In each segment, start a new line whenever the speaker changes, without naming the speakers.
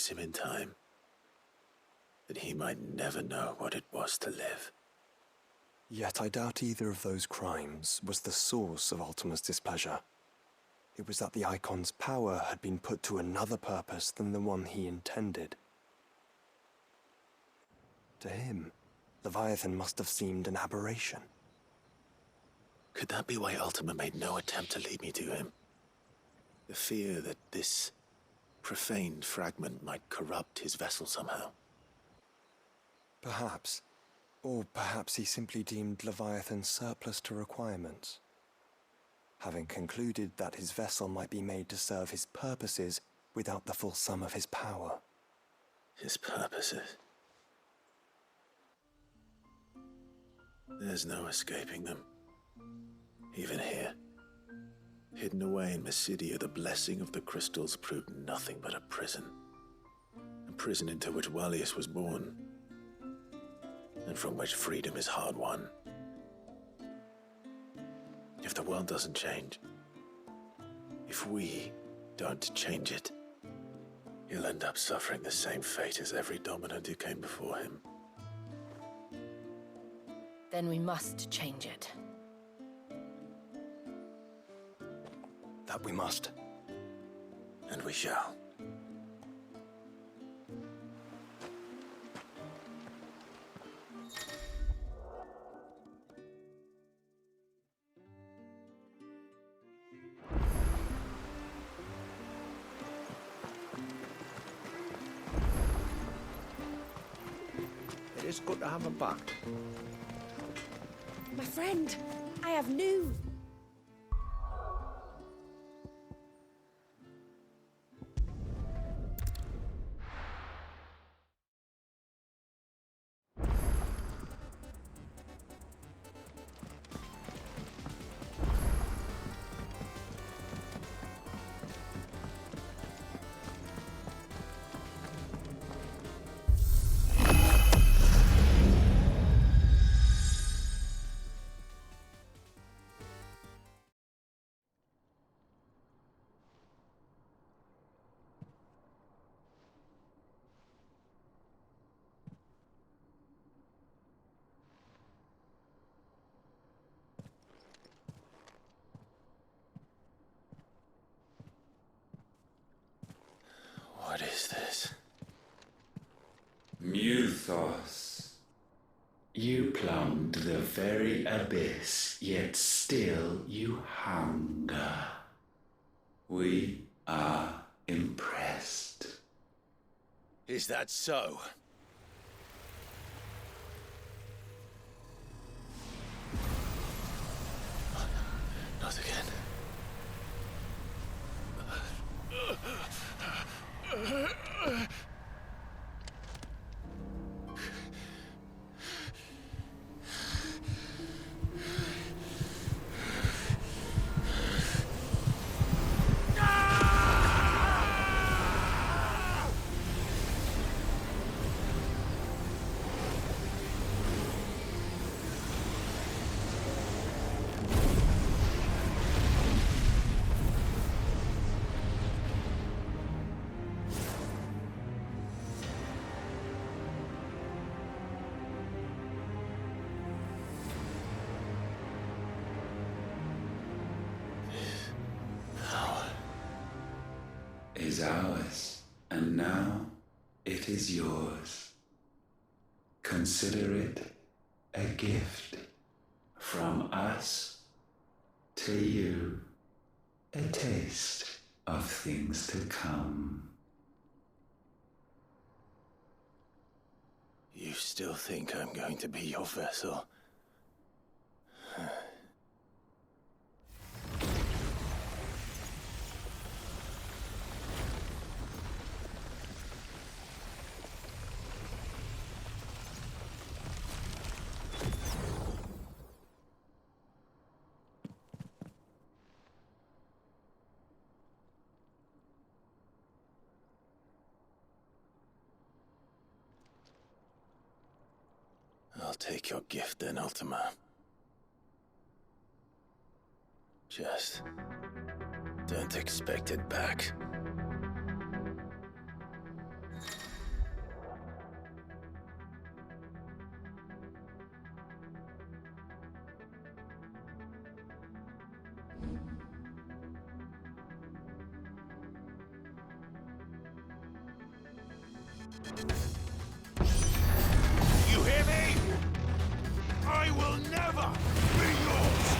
freeze him in time, that he might never know what it was to live.
Yet I doubt either of those crimes was the source of Ultima's displeasure. It was that the Icon's power had been put to another purpose than the one he intended. To him, Leviathan must have seemed an aberration.
Could that be why Ultima made no attempt to lead me to him? The fear that this profaned fragment might corrupt his vessel somehow.
Perhaps. Or perhaps he simply deemed Leviathan surplus to requirements. Having concluded that his vessel might be made to serve his purposes without the full sum of his power.
His purposes? There's no escaping them. Even here. Hidden away in Mysidia, the blessing of the crystals proved nothing but a prison. A prison into which Wallius was born, and from which freedom is hard won. If the world doesn't change, if we don't change it, he'll end up suffering the same fate as every dominant who came before him.
Then we must change it.
That we must.
And we shall.
It is good to have him back.
My friend, I have news.
What is this?
Muthos. You plumbed the very abyss, yet still you hunger. We are impressed.
Is that so? Not again.
Is ours, and now it is yours. Consider it a gift from us to you, a taste of things to come.
You still think I'm going to be your vessel? I'll take your gift then, Ultima. Just don't expect it back.
You hear me? I will never be yours!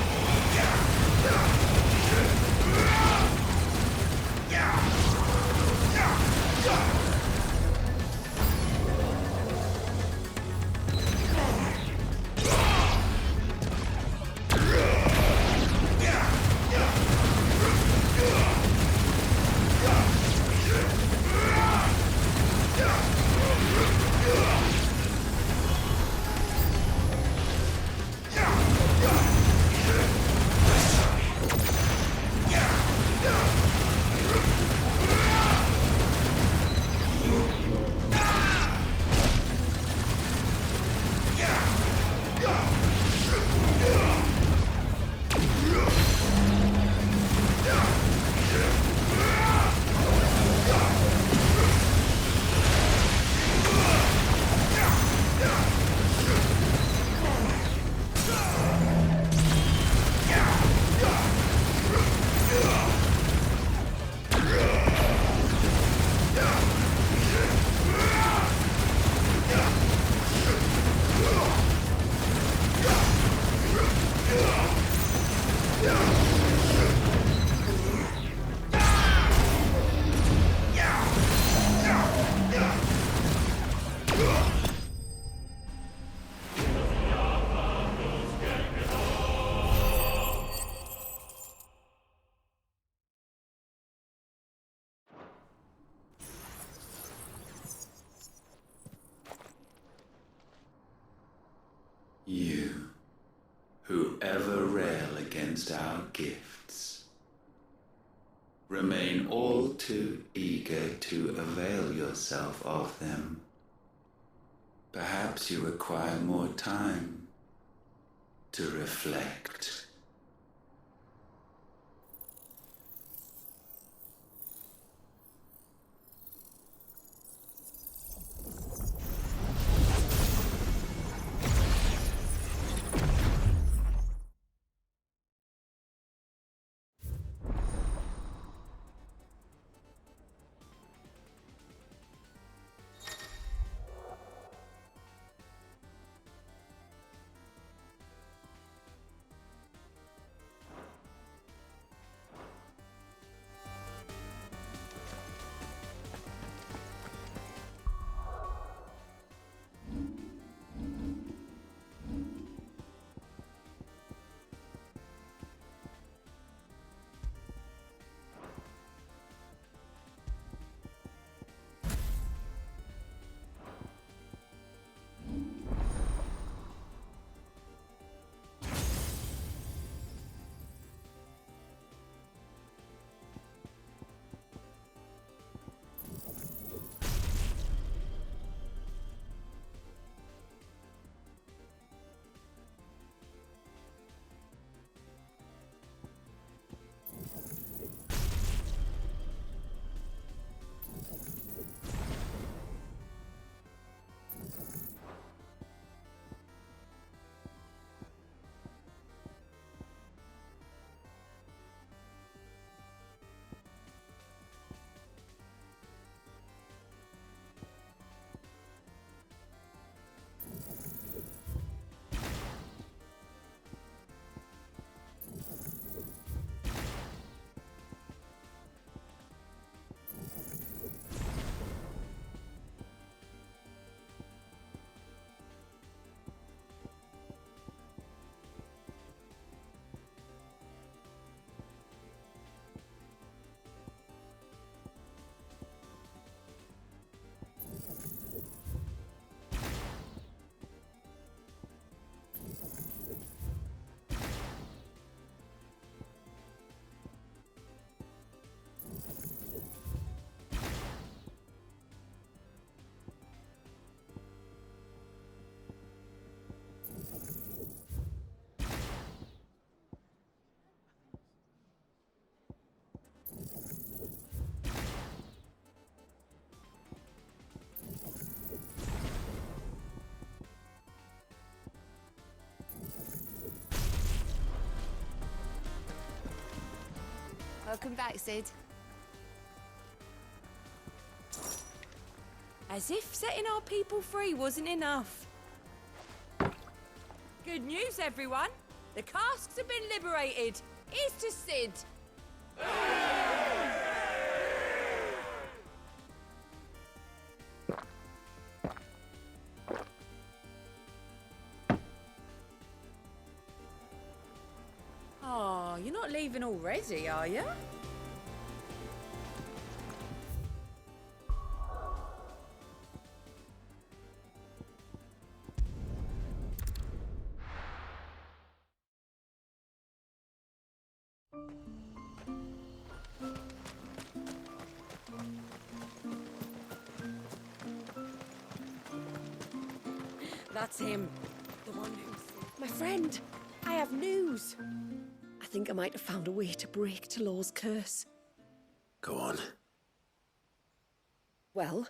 You, who ever rail against our gifts, remain all too eager to avail yourself of them. Perhaps you require more time to reflect.
Welcome back, Sid. As if setting our people free wasn't enough. Good news, everyone. The casks have been liberated. Here's to Sid. Oh, you're not leaving already, are you? That's him. The one who's... My friend, I have news. I think I might have found a way to break Talor's curse.
Go on.
Well,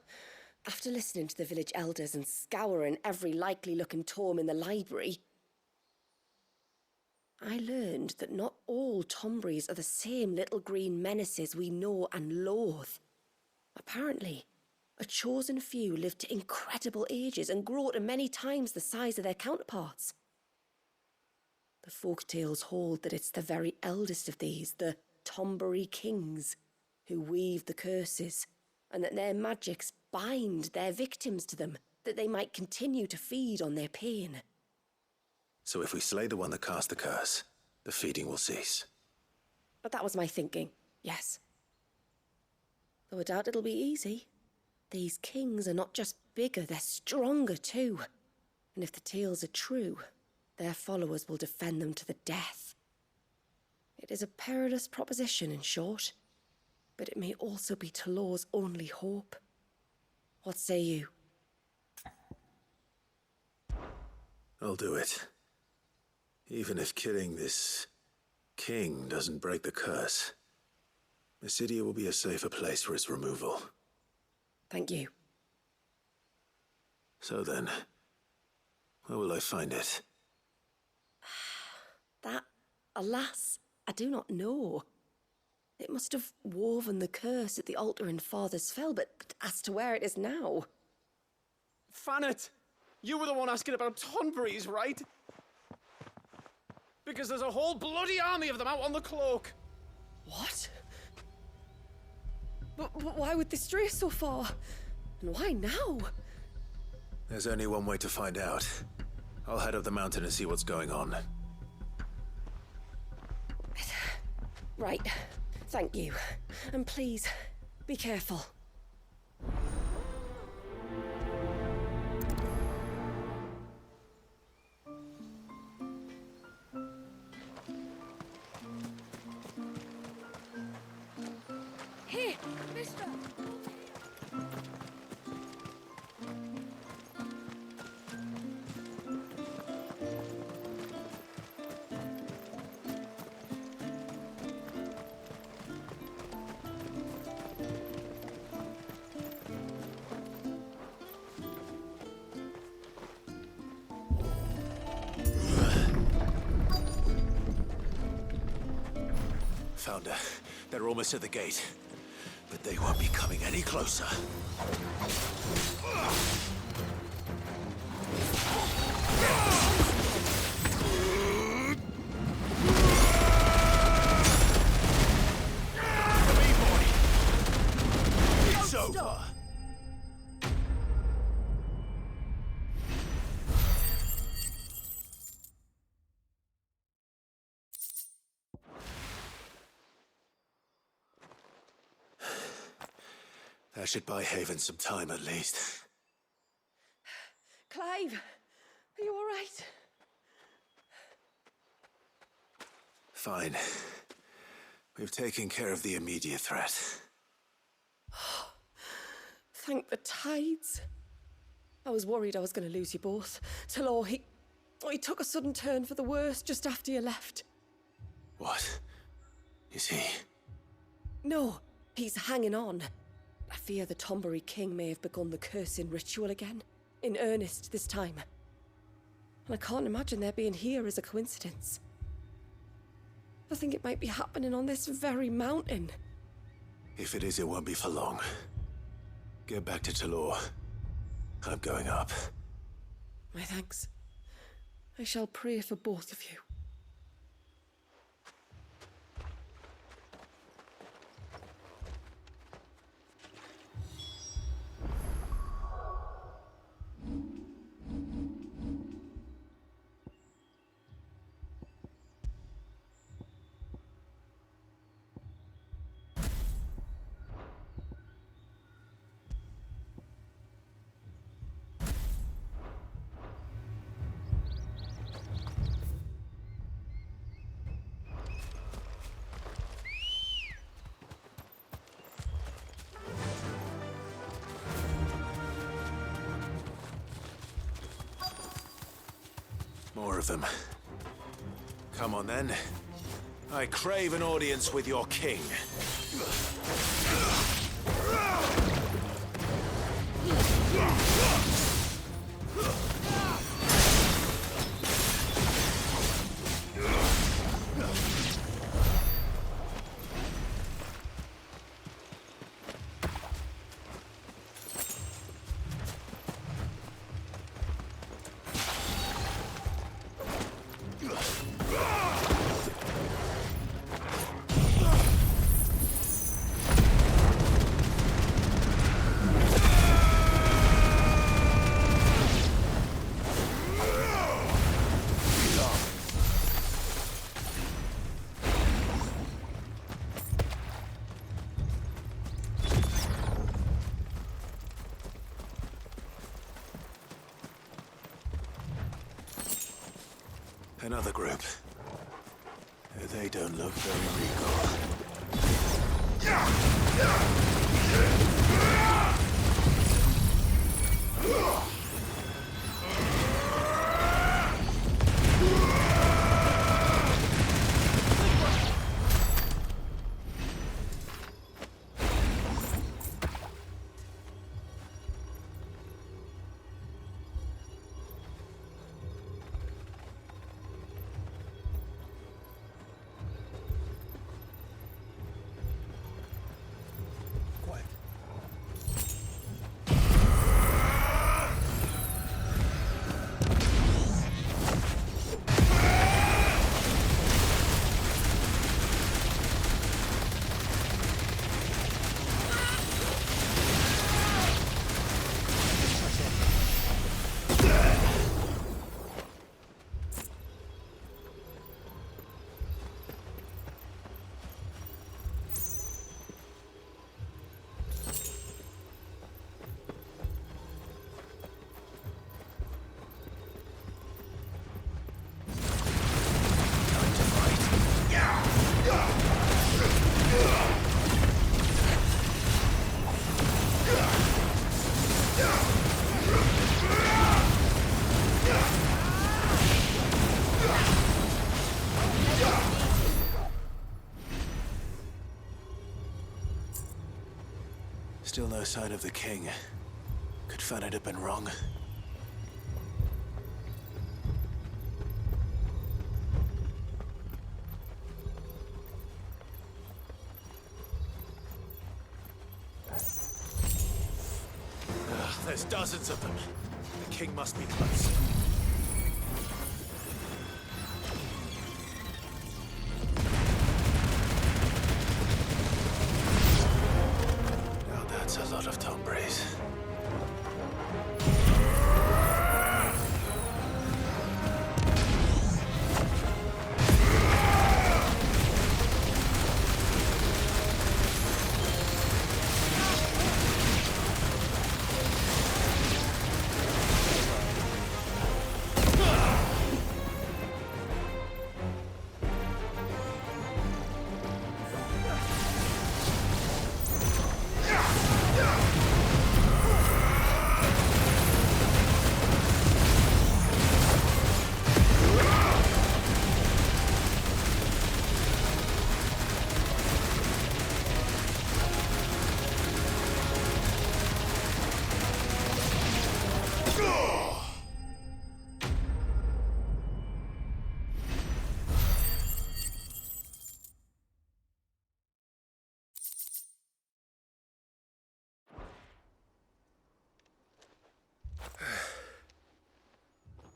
after listening to the village elders and scouring every likely-looking tome in the library, I learned that not all Tomberries are the same little green menaces we know and loathe. Apparently, a chosen few live to incredible ages and grow to many times the size of their counterparts. The folk tales hold that it's the very eldest of these, the Tomberry kings, who weave the curses, and that their magics bind their victims to them, that they might continue to feed on their pain.
So if we slay the one that cast the curse, the feeding will cease.
But that was my thinking, yes. Though I doubt it'll be easy. These kings are not just bigger, they're stronger too. And if the tales are true, their followers will defend them to the death. It is a perilous proposition, in short, but it may also be Talor's only hope. What say you?
I'll do it. Even if killing this king doesn't break the curse, Mysidia will be a safer place for its removal.
Thank you.
So then, where will I find it?
That, alas, I do not know. It must have woven the curse at the altar in Father's Fell, but as to where it is now...
Fanet, you were the one asking about Tonberries, right? Because there's a whole bloody army of them out on the cloak.
What? But why would they stray so far? And why now?
There's only one way to find out. I'll head up the mountain and see what's going on.
Right. Thank you. And please, be careful. Here, mister!
Found her. They're almost at the gate. But they won't be coming any closer. It's over. That should buy Haven some time at least.
Clive, are you all right?
Fine. We've taken care of the immediate threat.
Thank the tides. I was worried I was going to lose you both. Talor, he took a sudden turn for the worse just after you left.
What? Is he?
No, he's hanging on. I fear the Tomberry king may have begun the cursing ritual again. In earnest this time. And I can't imagine their being here as a coincidence. I think it might be happening on this very mountain.
If it is, it won't be for long. Get back to Talor. I'm going up.
My thanks. I shall pray for both of you.
More of them. Come on, then. I crave an audience with your king. Another group. They don't look very regal. Still no sign of the king. Could Fanit have been wrong? There's dozens of them. The king must be close. Now that's a lot of Tombres.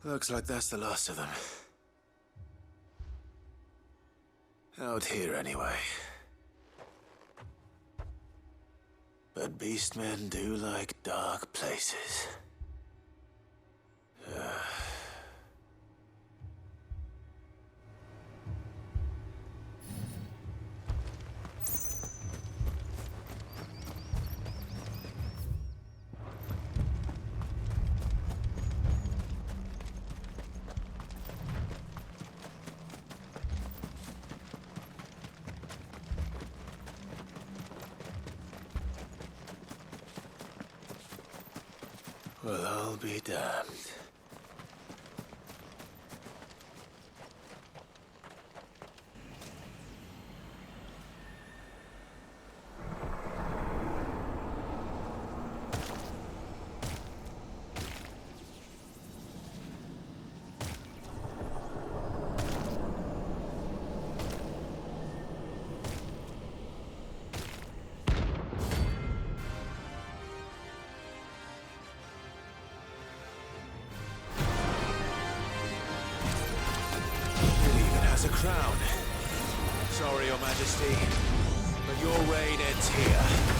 Looks like that's the last of them. Out here, anyway. But beastmen do like dark places. Well, I'll be damned. A crown. Sorry, Your Majesty, but your reign ends here.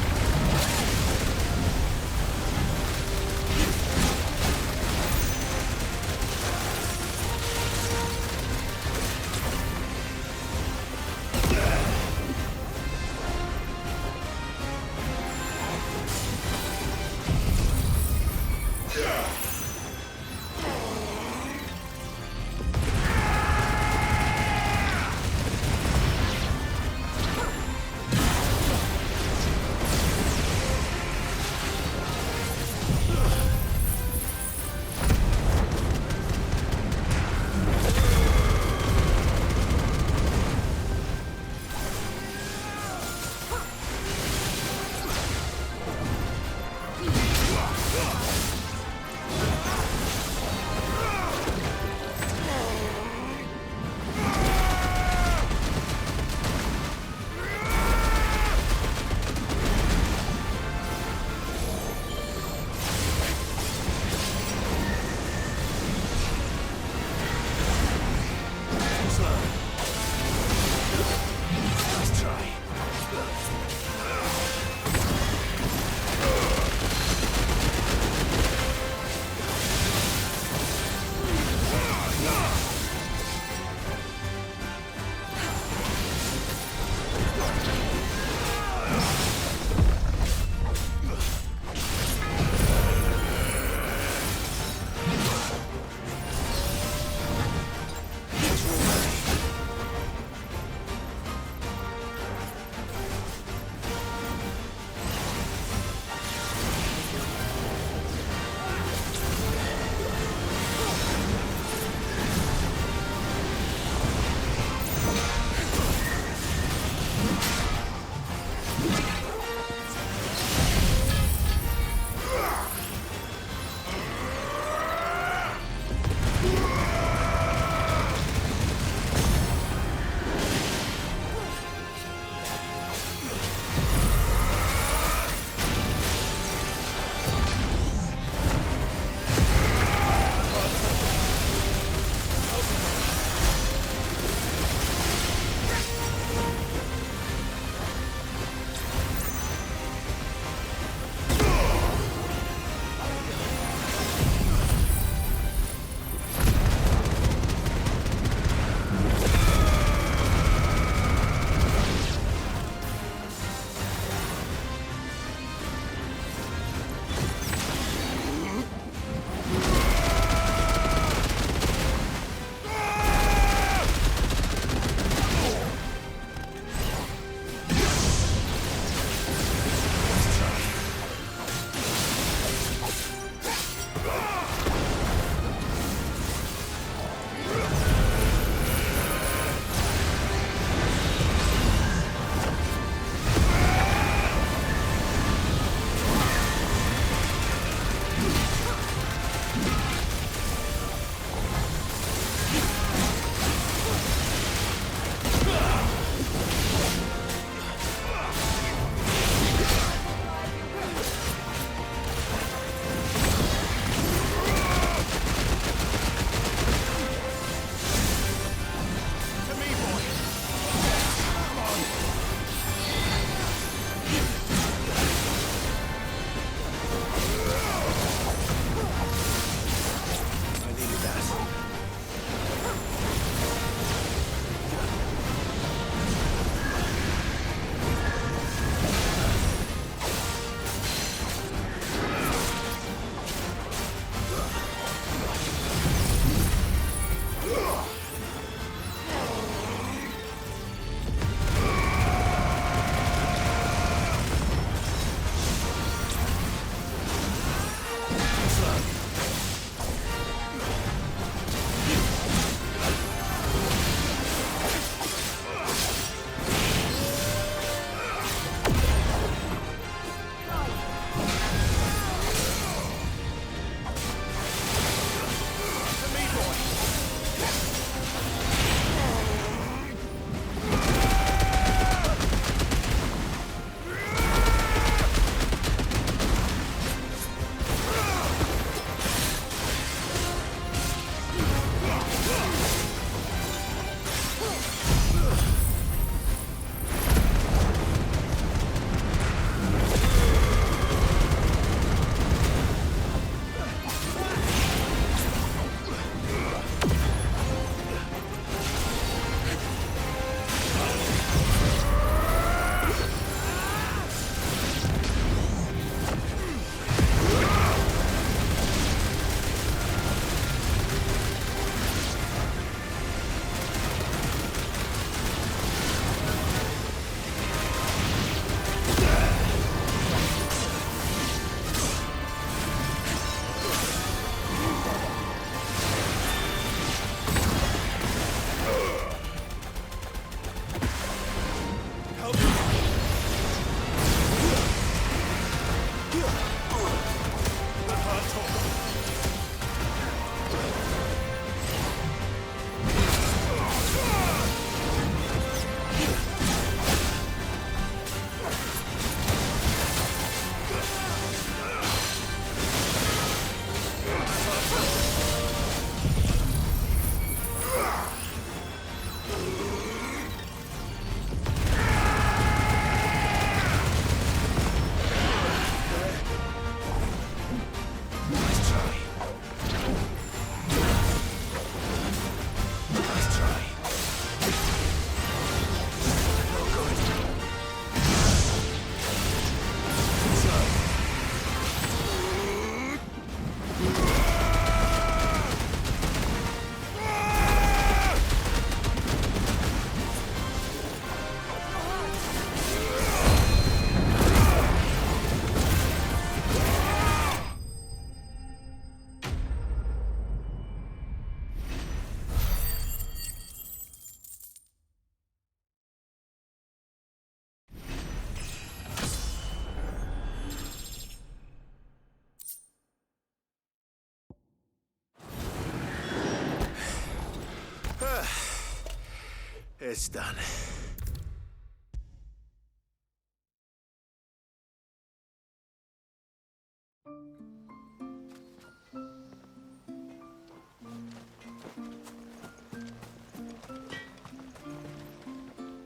It's done.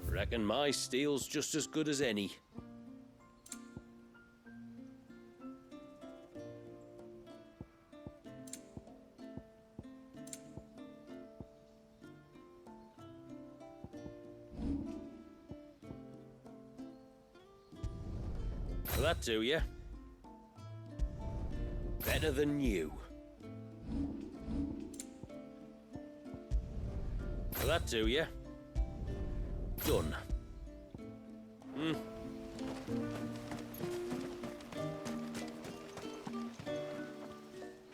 Reckon my steel's just as good as any. Will that do you? Better than you. Will that do you? Done.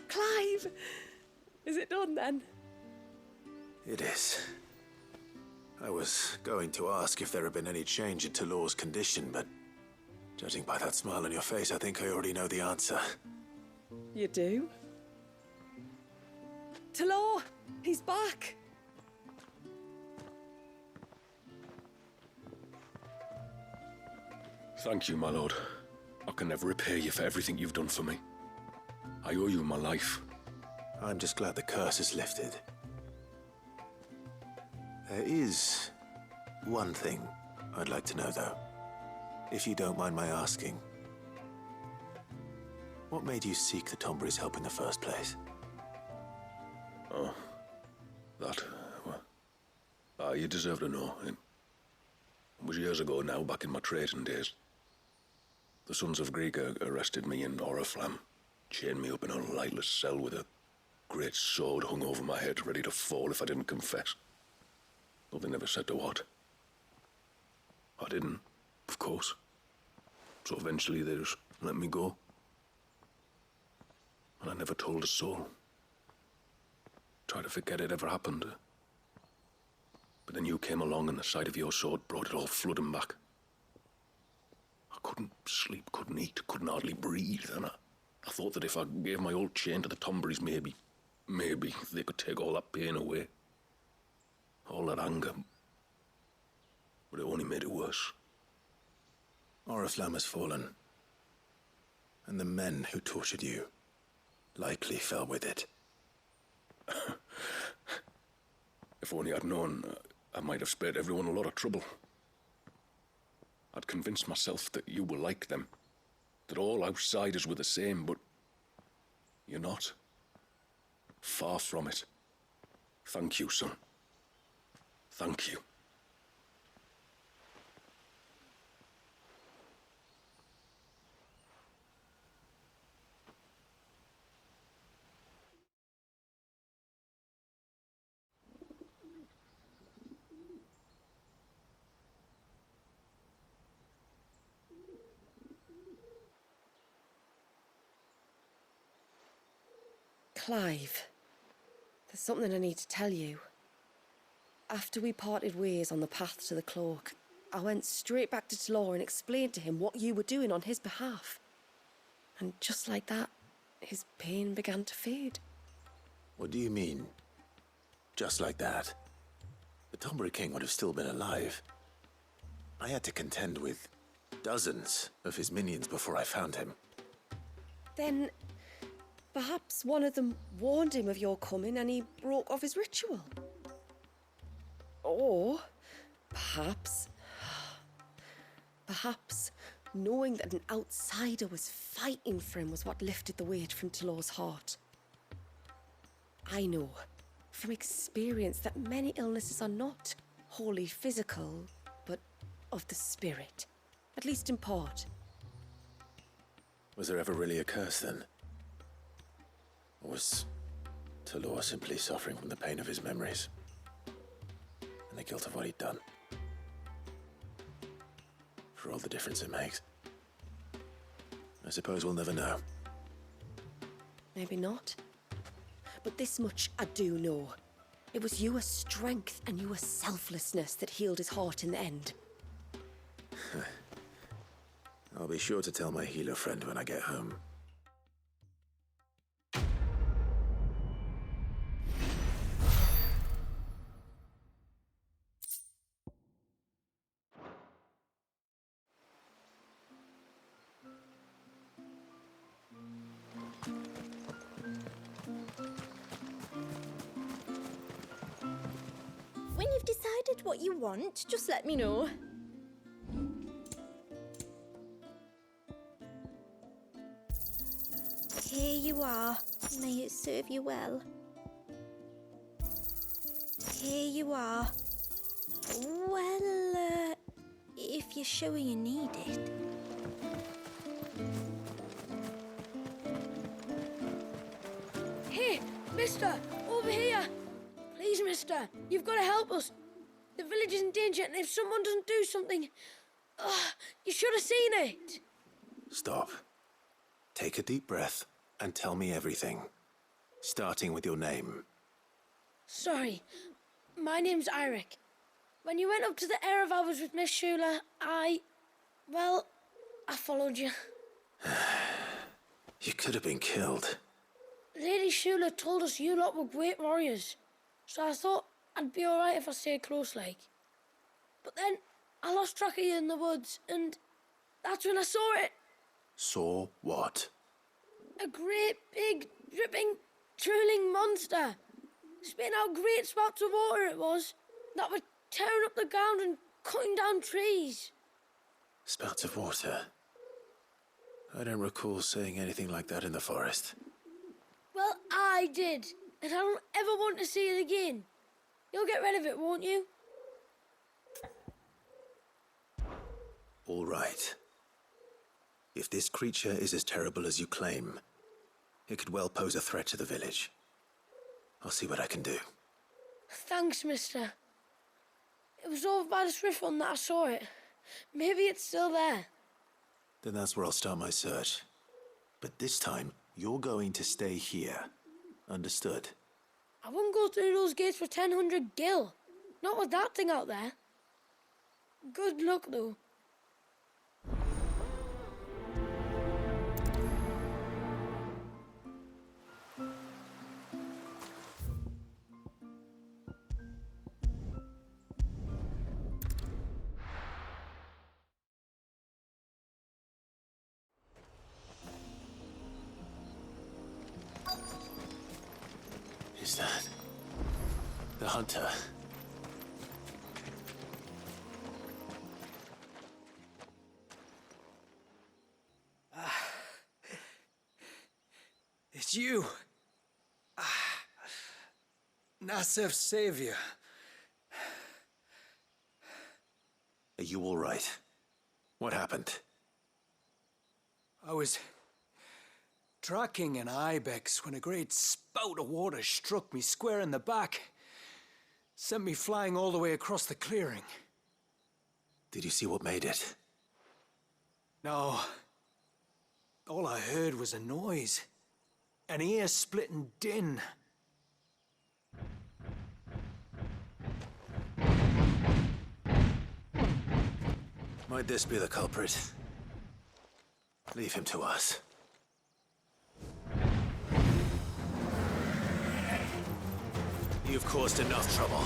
Clive! Is it done then?
It is. I was going to ask if there had been any change in Talor's condition, but judging by that smile on your face, I think I already know the answer.
You do? Talor! He's back!
Thank you, my lord. I can never repay you for everything you've done for me. I owe you my life.
I'm just glad the curse is lifted. There is one thing I'd like to know, though. If you don't mind my asking. What made you seek the Tombury's help in the first place?
Oh, that... well, you deserve to know. It was years ago now, back in my trading days. The Sons of Greek arrested me in Oriflamme, chained me up in a lightless cell with a great sword hung over my head, ready to fall if I didn't confess. Though they never said to what. I didn't, of course. So eventually they just let me go. And I never told a soul. Tried to forget it ever happened. But then you came along and the sight of your sword brought it all flooding back. I couldn't sleep, couldn't eat, couldn't hardly breathe, and I thought that if I gave my old chain to the Tomburys, maybe they could take all that pain away. All that anger. But it only made it worse.
Oriflamme has fallen. And the men who tortured you likely fell with it.
If only I'd known, I might have spared everyone a lot of trouble. I'd convinced myself that you were like them, that all outsiders were the same, but you're not. Far from it. Thank you, son. Thank you.
Clive, there's something I need to tell you. After we parted ways on the path to the cloak, I went straight back to Talor and explained to him what you were doing on his behalf. And just like that, his pain began to fade.
What do you mean? Just like that? The Tombury King would have still been alive. I had to contend with dozens of his minions before I found him.
Then perhaps one of them warned him of your coming and he broke off his ritual. Or perhaps knowing that an outsider was fighting for him was what lifted the weight from Talor's heart. I know from experience that many illnesses are not wholly physical, but of the spirit, at least in part.
Was there ever really a curse then? Or was Talor simply suffering from the pain of his memories and the guilt of what he'd done? For all the difference it makes. I suppose we'll never know.
Maybe not. But this much I do know. It was your strength and your selflessness that healed his heart in the end.
I'll be sure to tell my healer friend when I get home.
When you've decided what you want, just let me know. Here you are. May it serve you well. Here you are. Well, if you're sure you need it.
Hey, mister! Over here! Please, mister, you've got to help us. The village is in danger, and if someone doesn't do something... you should have seen it!
Stop. Take a deep breath and tell me everything. Starting with your name.
Sorry, my name's Eirik. When you went up to the Ereval was with Miss Shula, I followed you.
You could have been killed.
Lady Shula told us you lot were great warriors, so I thought I'd be alright if I stayed close like. But then I lost track of you in the woods, and that's when I saw it.
Saw what?
A great, big, dripping, drooling monster. Spitting out great spouts of water it was, that were tearing up the ground and cutting down trees.
Spouts of water? I don't recall seeing anything like that in the forest.
Well, I did, and I don't ever want to see it again. You'll get rid of it, won't you?
All right. If this creature is as terrible as you claim, it could well pose a threat to the village. I'll see what I can do.
Thanks, mister. It was over by the Swift one that I saw it. Maybe it's still there.
Then that's where I'll start my search. But this time, you're going to stay here. Understood?
I wouldn't go through those gates for 1,000 gil. Not with that thing out there. Good luck, though.
Is that the hunter?
It's you. Nasef's savior.
Are you all right? What happened?
I was tracking an ibex when a great spout of water struck me square in the back. Sent me flying all the way across the clearing.
Did you see what made it?
No. All I heard was a noise. An ear-splitting din.
Might this be the culprit? Leave him to us. You've caused enough trouble.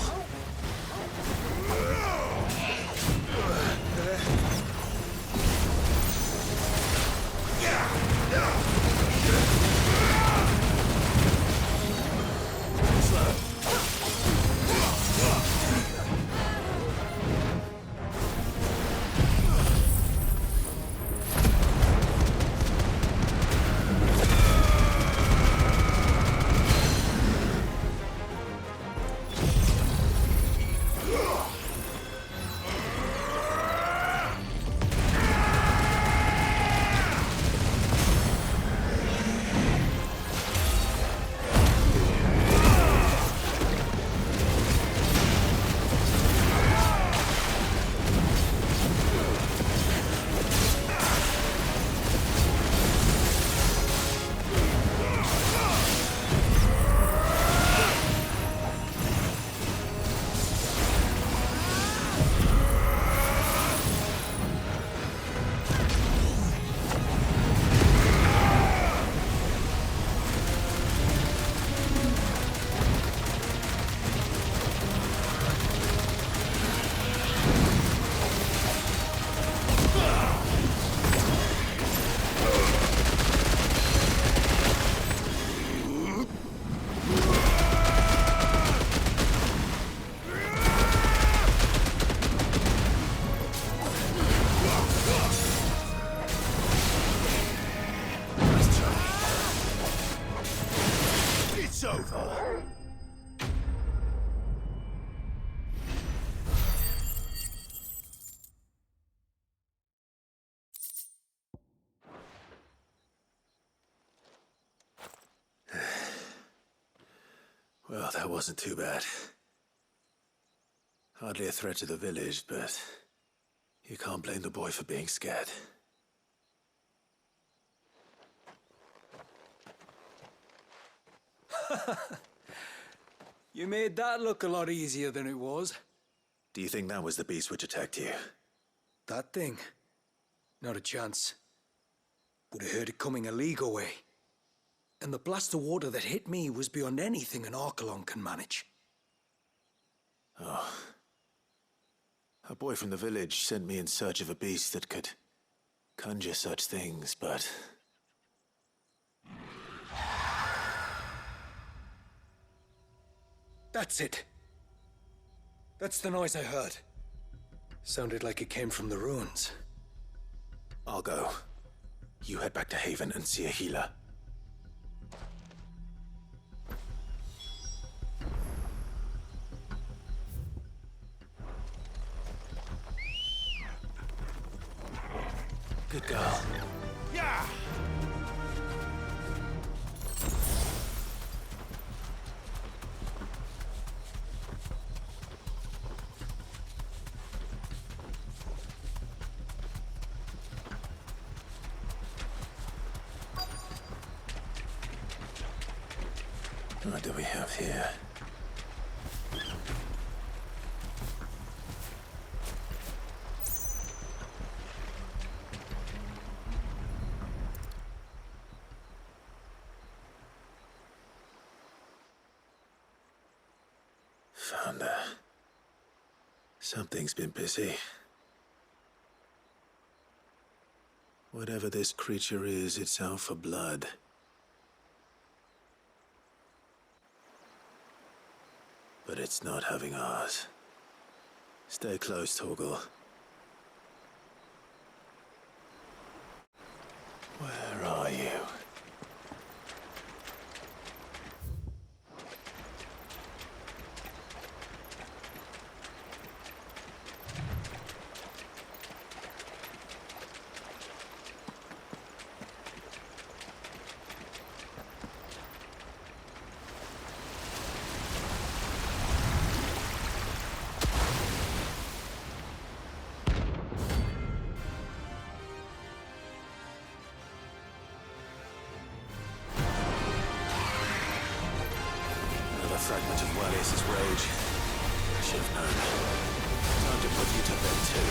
It's over.
Well, that wasn't too bad. Hardly a threat to the village, but you can't blame the boy for being scared.
You made that look a lot easier than it was.
Do you think that was the beast which attacked you?
That thing? Not a chance. Would have heard it coming a league away. And the blast of water that hit me was beyond anything an Archelon can manage.
Oh. A boy from the village sent me in search of a beast that could conjure such things, but...
That's it. That's the noise I heard. Sounded like it came from the ruins.
I'll go. You head back to Haven and see a healer. Good girl.
Yeah!
What do we have here? Found her. Something's been busy. Whatever this creature is, it's out for blood. But it's not having ours. Stay close, Torgal. Where are you? Fragment of Wallis's rage. I should have known. Time to put you to bed too.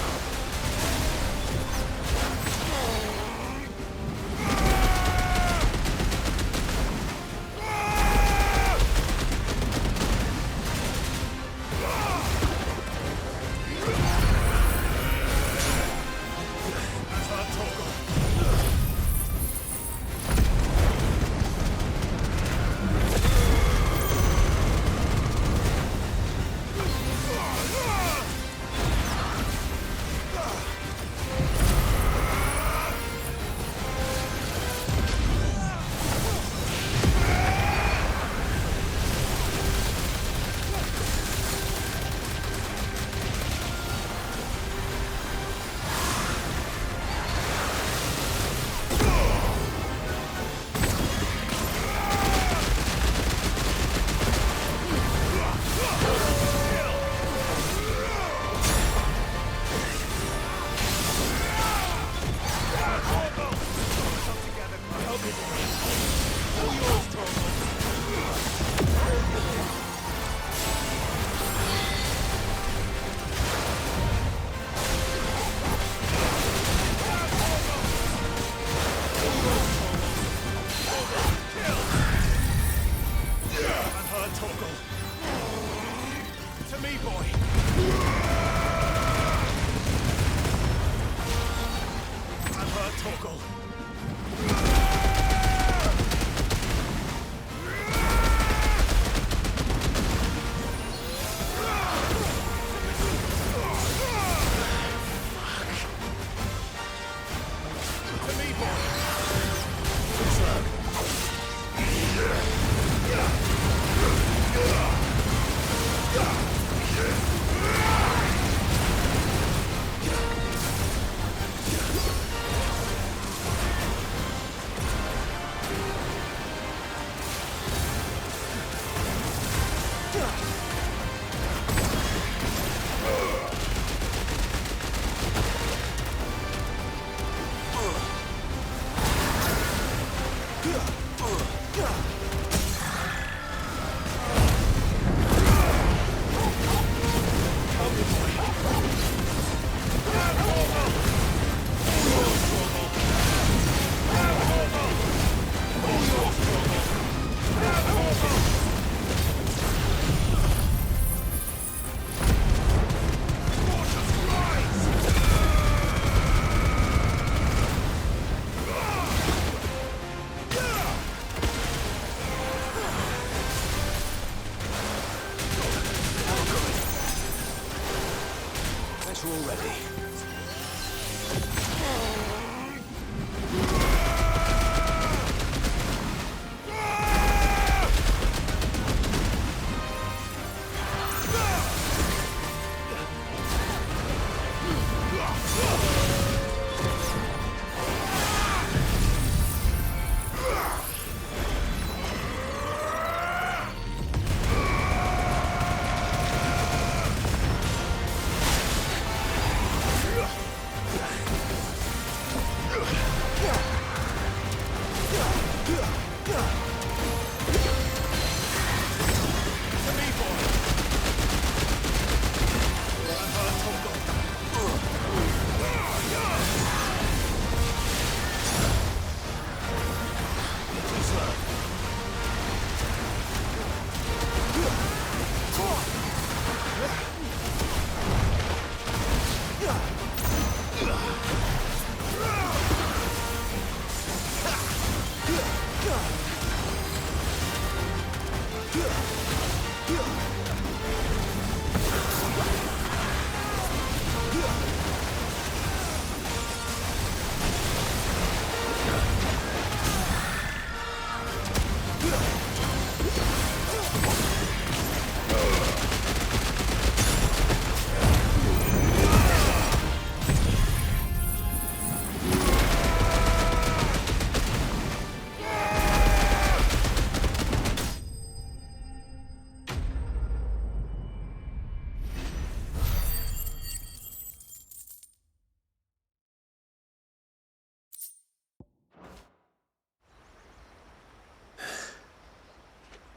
to already.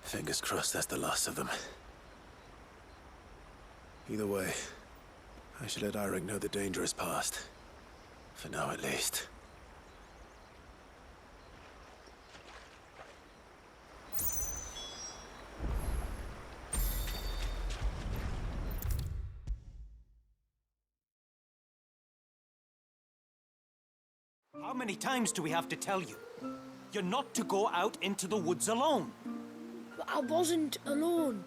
Fingers crossed that's the last of them. Either way, I should let Eirik know the danger is past. For now, at least.
How many times do we have to tell you? You're not to go out into the woods alone.
But I wasn't alone.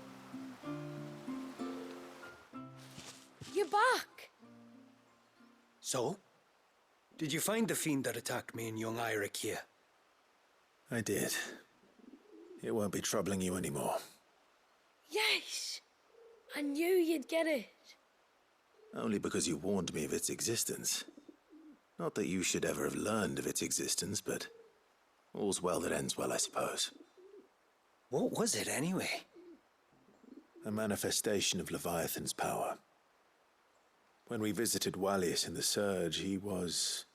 You're back.
So? Did you find the fiend that attacked me and young Eirik here?
I did. It won't be troubling you anymore.
Yes! I knew you'd get it.
Only because you warned me of its existence. Not that you should ever have learned of its existence, but all's well that ends well, I suppose.
What was it, anyway?
A manifestation of Leviathan's power. When we visited Wallius in the Surge, he was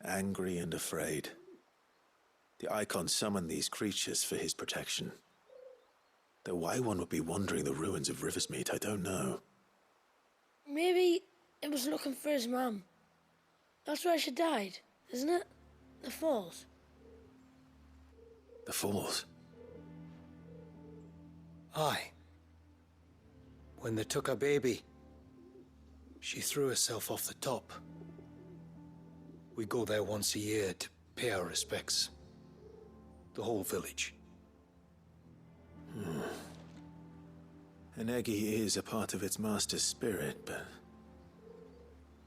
angry and afraid. The Icon summoned these creatures for his protection. Though why one would be wandering the ruins of Riversmeet, I don't know.
Maybe it was looking for his mum. That's where she died, isn't it? The Falls.
The Falls?
Aye. When they took her baby, she threw herself off the top. We go there once a year to pay our respects. The whole village.
An Eggy is a part of its master's spirit, but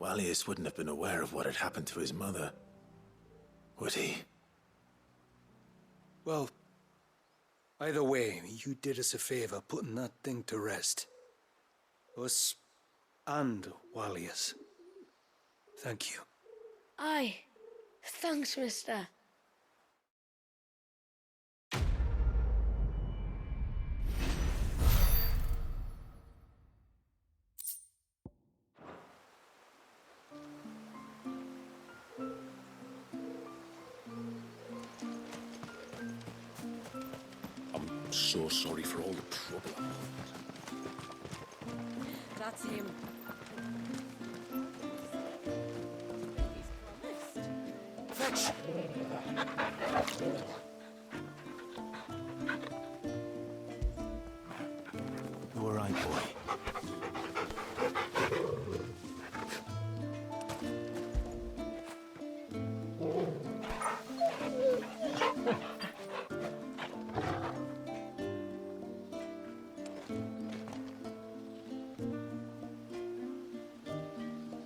Wallius wouldn't have been aware of what had happened to his mother, would he?
Well, either way, you did us a favor putting that thing to rest. Us and Wallius. Thank you.
Aye. Thanks, mister.
I'm so sorry for all the trouble I caused.
That's him.
Fetch!
You all right, boy?